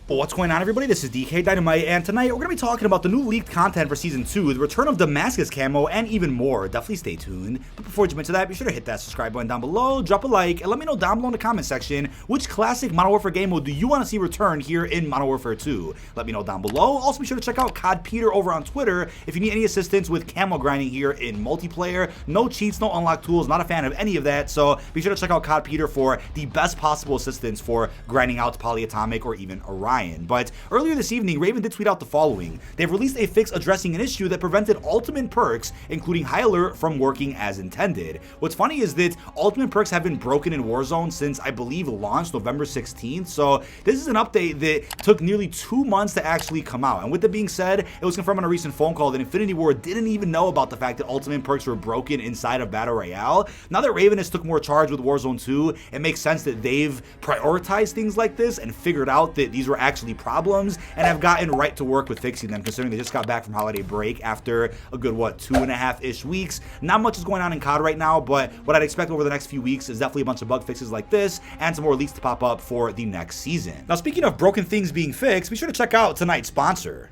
What's going on, everybody? This is dkdynamite, and tonight we're going to be talking about the new leaked content for Season 2, the return of Damascus Camo, and even more. Definitely stay tuned. But before we jump into that, be sure to hit that subscribe button down below, drop a like, and let me know down below in the comment section which classic Modern Warfare game mode do you want to see return here in Modern Warfare 2. Let me know down below. Also, be sure to check out COD Peter over on Twitter if you need any assistance with camo grinding here in multiplayer. No cheats, no unlocked tools, not a fan of any of that, so be sure to check out COD Peter for the best possible assistance for grinding out Polyatomic or even Orion. But earlier this evening, Raven did tweet out the following. They've released a fix addressing an issue that prevented ultimate perks, including High Alert, from working as intended. What's funny is that ultimate perks have been broken in Warzone since, I believe, launch November 16th, so this is an update that took nearly 2 months to actually come out. And with that being said, it was confirmed on a recent phone call that Infinity Ward didn't even know about the fact that ultimate perks were broken inside of Battle Royale. Now that Raven has took more charge with Warzone 2, it makes sense that they've prioritized things like this and figured out that these were actually problems and have gotten right to work with fixing them, considering they just got back from holiday break after a good, 2.5-ish weeks. Not much is going on in COD right now, but what I'd expect over the next few weeks is definitely a bunch of bug fixes like this and some more leaks to pop up for the next season. Now, speaking of broken things being fixed, be sure to check out tonight's sponsor.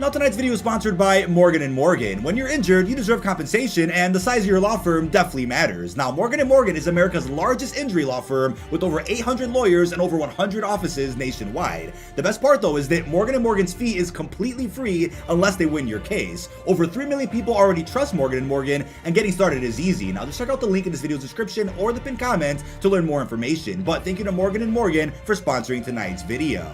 Now, tonight's video is sponsored by Morgan & Morgan. When you're injured, you deserve compensation, and the size of your law firm definitely matters. Now, Morgan & Morgan is America's largest injury law firm with over 800 lawyers and over 100 offices nationwide. The best part, though, is that Morgan & Morgan's fee is completely free unless they win your case. Over 3 million people already trust Morgan & Morgan, and getting started is easy. Now, just check out the link in this video's description or the pinned comment to learn more information. But thank you to Morgan & Morgan for sponsoring tonight's video.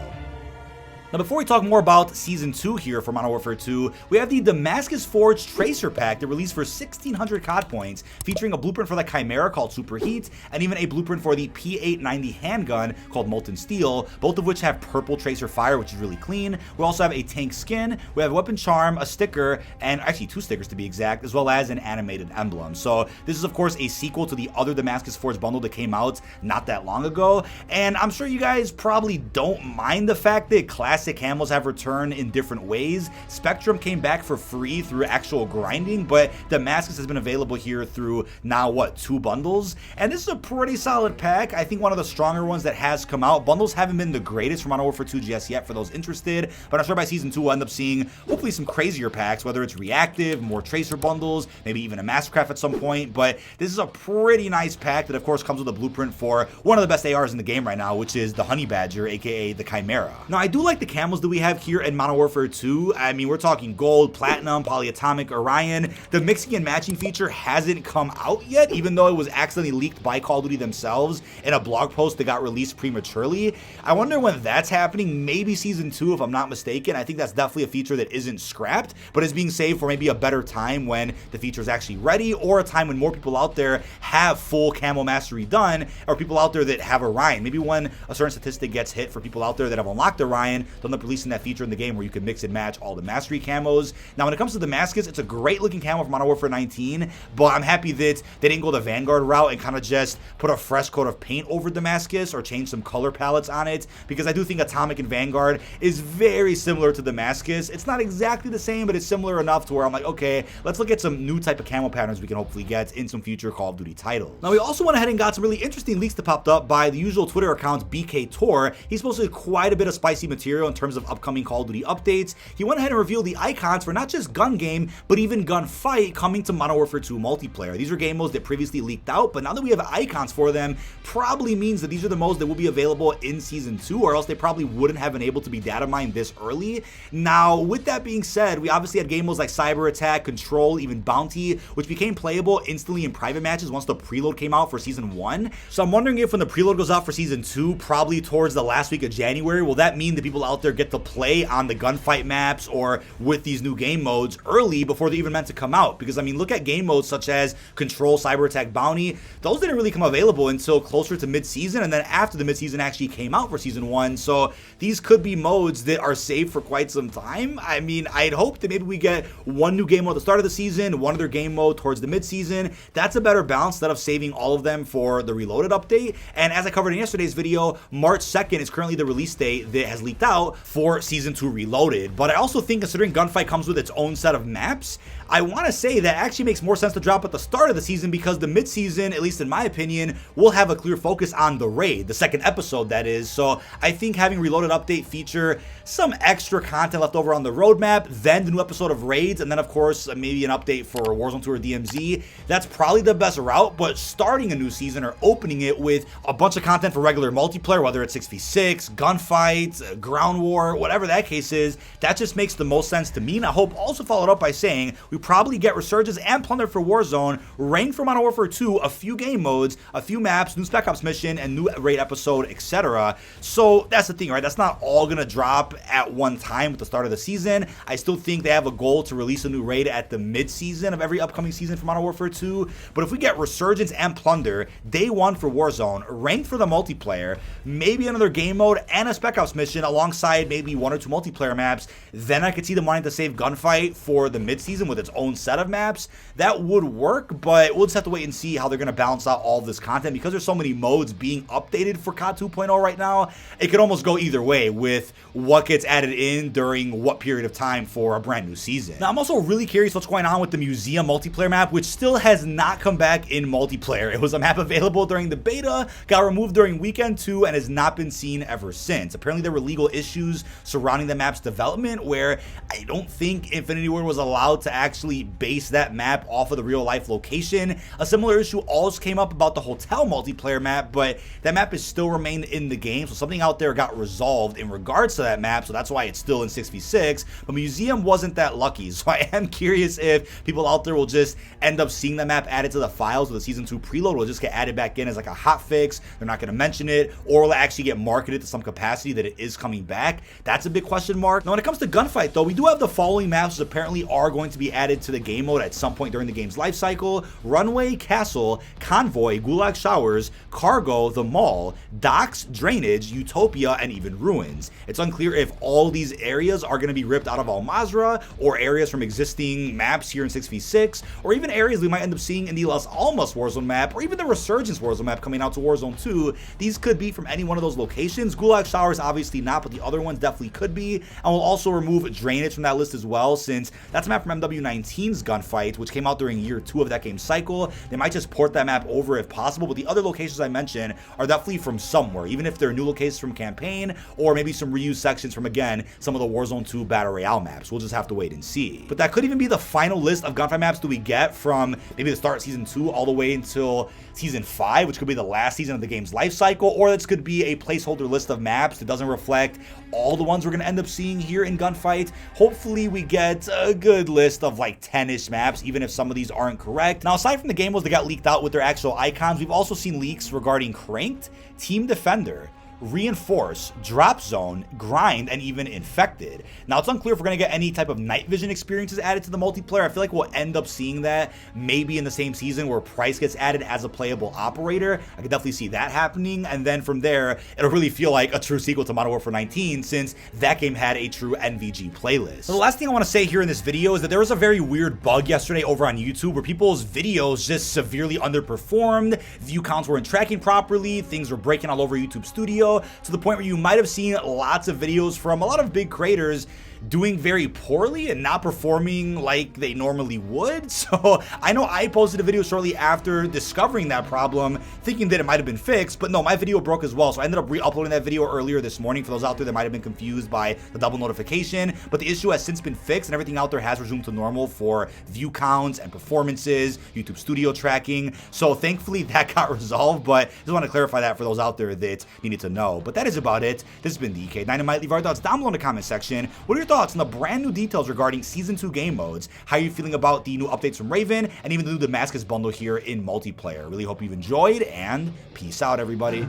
Now, before we talk more about Season 2 here for Modern Warfare 2, we have the Damascus Forge Tracer Pack that released for 1,600 COD points, featuring a blueprint for the Chimera called Superheat, and even a blueprint for the P890 handgun called Molten Steel, both of which have purple tracer fire, which is really clean. We also have a tank skin, we have a weapon charm, a sticker, and actually 2 stickers to be exact, as well as an animated emblem. So this is, of course, a sequel to the other Damascus Forge bundle that came out not that long ago, and I'm sure you guys probably don't mind the fact that classic camos have returned in different ways. Spectrum came back for free through actual grinding, but Damascus has been available here through now, 2 bundles? And this is a pretty solid pack. I think one of the stronger ones that has come out. Bundles haven't been the greatest for Modern Warfare 2 GS yet for those interested, but I'm sure by Season 2 we'll end up seeing hopefully some crazier packs, whether it's reactive, more tracer bundles, maybe even a Mastercraft at some point. But this is a pretty nice pack that, of course, comes with a blueprint for one of the best ARs in the game right now, which is the Honey Badger, aka the Chimera. Now, I do like the camos that we have here in Modern Warfare 2. I mean, we're talking gold, platinum, polyatomic, Orion. The mixing and matching feature hasn't come out yet, even though it was accidentally leaked by Call of Duty themselves in a blog post that got released prematurely. I wonder when that's happening. Maybe Season 2, if I'm not mistaken. I think that's definitely a feature that isn't scrapped, but is being saved for maybe a better time when the feature is actually ready, or a time when more people out there have full camo mastery done, or people out there that have Orion. Maybe when a certain statistic gets hit for people out there that have unlocked Orion, they'll end up releasing that feature in the game where you can mix and match all the mastery camos. Now, when it comes to Damascus, it's a great looking camo from Modern Warfare 19, but I'm happy that they didn't go the Vanguard route and kind of just put a fresh coat of paint over Damascus or change some color palettes on it, because I do think Atomic and Vanguard is very similar to Damascus. It's not exactly the same, but it's similar enough to where I'm like, okay, let's look at some new type of camo patterns we can hopefully get in some future Call of Duty titles. Now, we also went ahead and got some really interesting leaks that popped up by the usual Twitter account BK Tor. He's posted quite a bit of spicy material in terms of upcoming Call of Duty updates. He went ahead and revealed the icons for not just Gun Game, but even Gunfight coming to Modern Warfare 2 multiplayer. These are game modes that previously leaked out, but now that we have icons for them, probably means that these are the modes that will be available in Season 2, or else they probably wouldn't have been able to be data mined this early. Now, with that being said, we obviously had game modes like Cyber Attack, Control, even Bounty, which became playable instantly in private matches once the preload came out for Season 1. So I'm wondering if when the preload goes out for Season 2, probably towards the last week of January, will that mean that people out there get to play on the Gunfight maps or with these new game modes early before they're even meant to come out? Because, I mean, look at game modes such as Control, Cyber Attack, Bounty. Those didn't really come available until closer to mid-season, and then after the mid-season actually came out for Season 1. So these could be modes that are saved for quite some time. I mean, I'd hope that maybe we get one new game mode at the start of the season, one other game mode towards the mid-season. That's a better balance instead of saving all of them for the Reloaded update. And as I covered in yesterday's video, March 2nd is currently the release date that has leaked out out for Season 2 Reloaded. But I also think, considering Gunfight comes with its own set of maps, I want to say that actually makes more sense to drop at the start of the season, because the mid-season, at least in my opinion, will have a clear focus on the raid, the second episode that is. So I think having Reloaded Update feature some extra content left over on the roadmap, then the new episode of raids, and then of course maybe an update for Warzone 2 or DMZ, that's probably the best route. But starting a new season or opening it with a bunch of content for regular multiplayer, whether it's 6v6, gunfights, ground war, whatever that case is, that just makes the most sense to me. And I hope also followed up by saying we probably get Resurgence and Plunder for Warzone, ranked for Modern Warfare 2, a few game modes, a few maps, new Spec Ops mission, and new raid episode, etc. So that's the thing, right? That's not all gonna drop at one time at the start of the season. I still think they have a goal to release a new raid at the mid-season of every upcoming season for Modern Warfare 2. But if we get Resurgence and Plunder, day one for Warzone, ranked for the multiplayer, maybe another game mode and a Spec Ops mission alongside maybe one or two multiplayer maps, then I could see them wanting to save Gunfight for the mid-season with its own set of maps. That would work, but we'll just have to wait and see how they're going to balance out all of this content, because there's so many modes being updated for COD 2.0 right now. It could almost go either way with what gets added in during what period of time for a brand new season. Now, I'm also really curious what's going on with the Museum multiplayer map, which still has not come back in multiplayer. It was a map available during the beta, got removed during weekend 2, and has not been seen ever since. Apparently there were legal issues surrounding the map's development, where I don't think Infinity Ward was allowed to actually base that map off of the real life location. A similar issue also came up about the hotel multiplayer map, but that map is still remained in the game, so something out there got resolved in regards to that map, so that's why it's still in 6v6. But Museum wasn't that lucky, so I am curious if people out there will just end up seeing that map added to the files, or the Season 2 preload will just get added back in as like a hot fix. They're not going to mention it, or will it actually get marketed to some capacity that it is coming back? That's a big question mark. Now, when it comes to Gunfight though, we do have the following maps that apparently are going to be added to the game mode at some point during the game's life cycle: Runway, Castle, Convoy, Gulag Showers, Cargo, the Mall, Docks, Drainage, Utopia, and even Ruins. It's unclear if all these areas are going to be ripped out of Al Mazrah, or areas from existing maps here in 6v6, or even areas we might end up seeing in the Las Almas Warzone map, or even the Resurgence Warzone map coming out to Warzone 2. These could be from any one of those locations. Gulag Showers obviously not, but the other ones definitely could be. And we'll also remove Drainage from that list as well, since that's a map from MW19's Gunfight, which came out during year 2 of that game's cycle. They might just port that map over if possible, but the other locations I mentioned are definitely from somewhere, even if they're new locations from campaign, or maybe some reused sections from, again, some of the Warzone 2 Battle Royale maps. We'll just have to wait and see. But that could even be the final list of Gunfight maps that we get from maybe the start of Season 2 all the way until Season 5, which could be the last season of the game's life cycle, or this could be a placeholder list of maps that doesn't reflect all the ones we're going to end up seeing here in Gunfight. Hopefully we get a good list of like 10-ish maps, even if some of these aren't correct. Now, aside from the game modes that got leaked out with their actual icons, we've also seen leaks regarding Cranked, Team Defender, Reinforce, Drop Zone, Grind, and even Infected. Now, it's unclear if we're going to get any type of night vision experiences added to the multiplayer. I feel like we'll end up seeing that maybe in the same season where Price gets added as a playable operator. I could definitely see that happening, and then from there, it'll really feel like a true sequel to Modern Warfare 19, since that game had a true NVG playlist. So the last thing I want to say here in this video is that there was a very weird bug yesterday over on YouTube where people's videos just severely underperformed, view counts weren't tracking properly, things were breaking all over YouTube Studio, to the point where you might have seen lots of videos from a lot of big creators doing very poorly and not performing like they normally would. So I know I posted a video shortly after discovering that problem, thinking that it might have been fixed, but no, my video broke as well. So I ended up re-uploading that video earlier this morning for those out there that might have been confused by the double notification. But the issue has since been fixed, and everything out there has resumed to normal for view counts and performances, YouTube Studio tracking. So thankfully that got resolved, but just want to clarify that for those out there that needed to know. But that is about it. This has been dkdynamite. Leave our thoughts down below in the comment section. What are your thoughts on the brand new details regarding Season 2 game modes? How are you feeling about the new updates from Raven, and even the new Damascus bundle here in multiplayer? Really hope you've enjoyed, and peace out, everybody.